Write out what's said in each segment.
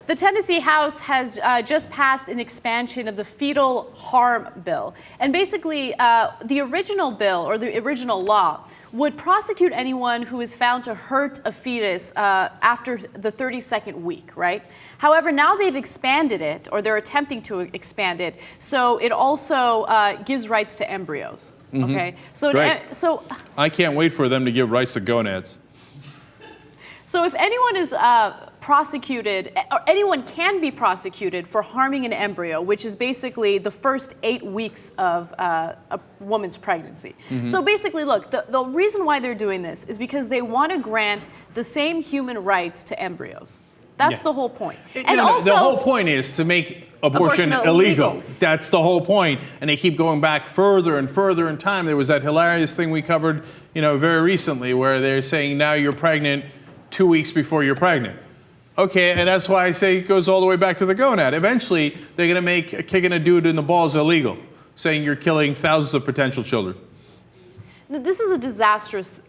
The Tennessee House has just passed an expansion of the fetal harm bill. And basically, the original bill, or the original law, would prosecute anyone who is found to hurt a fetus after the 32nd week, right? However, now they've expanded it, or they're attempting to expand it, so it also gives rights to embryos. Okay, so I can't wait for them to give rights to gonads. So if anyone is prosecuted, or anyone can be prosecuted for harming an embryo, which is basically the first 8 weeks of a woman's pregnancy. So basically, look, the reason why they're doing this is because they want to grant the same human rights to embryos. That's the whole point. And also, the whole point is to make abortion illegal. That's the whole point. And they keep going back further and further in time. There was that hilarious thing we covered, very recently, where they're saying now you're pregnant 2 weeks before you're pregnant. Okay, and that's why I say it goes all the way back to the gonad. Eventually, they're going to make kicking a dude in the balls illegal, saying you're killing thousands of potential children. This is a disastrous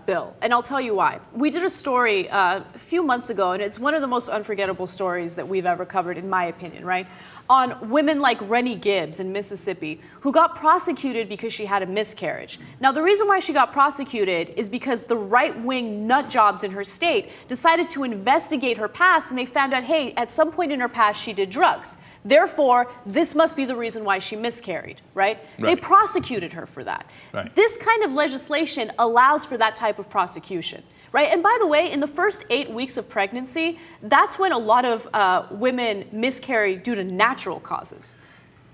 bill, and I'll tell you why. We did a story a few months ago, and it's one of the most unforgettable stories that we've ever covered, in my opinion, right? On women like Rennie Gibbs in Mississippi, who got prosecuted because she had a miscarriage. Now, the reason why she got prosecuted is because the right-wing nut jobs in her state decided to investigate her past, and they found out, hey, at some point in her past, she did drugs. Therefore, this must be the reason why she miscarried, right? They prosecuted her for that. This kind of legislation allows for that type of prosecution, right? And by the way, in the first 8 weeks of pregnancy, that's when a lot of women miscarry due to natural causes.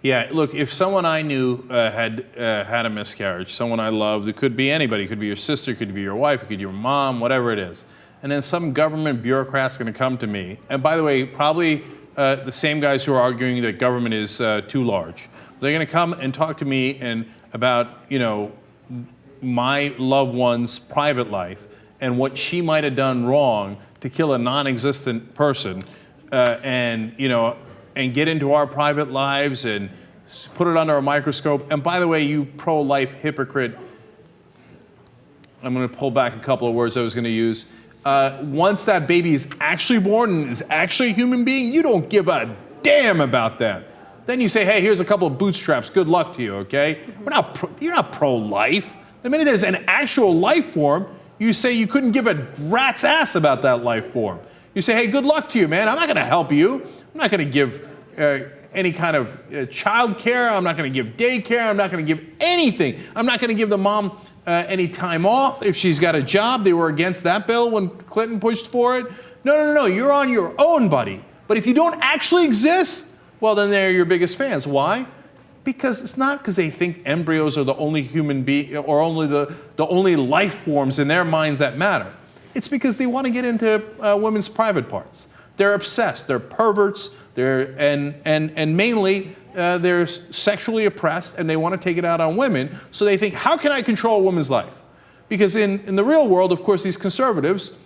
Yeah, look, if someone I knew had a miscarriage, someone I loved, it could be anybody, it could be your sister, it could be your wife, it could be your mom, whatever it is. And then some government bureaucrat's gonna come to me, and by the way, probably the same guys who are arguing that government is too large. They're going to come and talk to me about, my loved one's private life and what she might have done wrong to kill a non-existent person, and get into our private lives and put it under a microscope. And by the way, you pro-life hypocrite, I'm going to pull back a couple of words I was going to use. Once that baby is actually born and is actually a human being, you don't give a damn about that. Then you say, hey, here's a couple of bootstraps. Good luck to you, okay? You're not pro-life. The minute there's an actual life form, you say you couldn't give a rat's ass about that life form. You say, hey, good luck to you, man. I'm not going to help you. I'm not going to give any kind of child care. I'm not going to give daycare. I'm not going to give anything. I'm not going to give the mom any time off if she's got a job. They were against that bill when Clinton pushed for it. No, you're on your own, buddy. But if you don't actually exist, well, then they're your biggest fans. Why? Because it's not because they think embryos are the only human being or only the only life forms in their minds that matter. It's because they want to get into women's private parts. They're obsessed. They're perverts. And mainly they're sexually oppressed, and they want to take it out on women. So they think, how can I control a woman's life? Because in the real world, of course, these conservatives,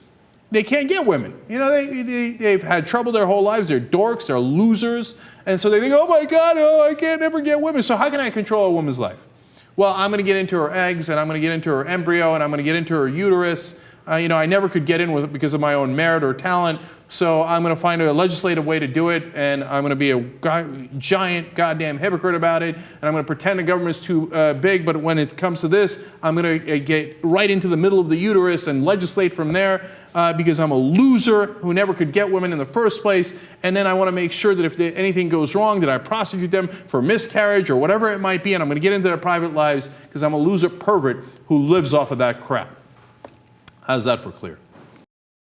they can't get women. They've had trouble their whole lives. They're dorks. They're losers. And so they think, oh my God, I can't never get women. So how can I control a woman's life? Well, I'm going to get into her eggs, and I'm going to get into her embryo, and I'm going to get into her uterus. I never could get in with it because of my own merit or talent. So I'm going to find a legislative way to do it, and I'm going to be a giant goddamn hypocrite about it, and I'm going to pretend the government's too big, but when it comes to this, I'm going to get right into the middle of the uterus and legislate from there because I'm a loser who never could get women in the first place, and then I want to make sure that if anything goes wrong, that I prosecute them for miscarriage or whatever it might be, and I'm going to get into their private lives because I'm a loser pervert who lives off of that crap. How's that for clear?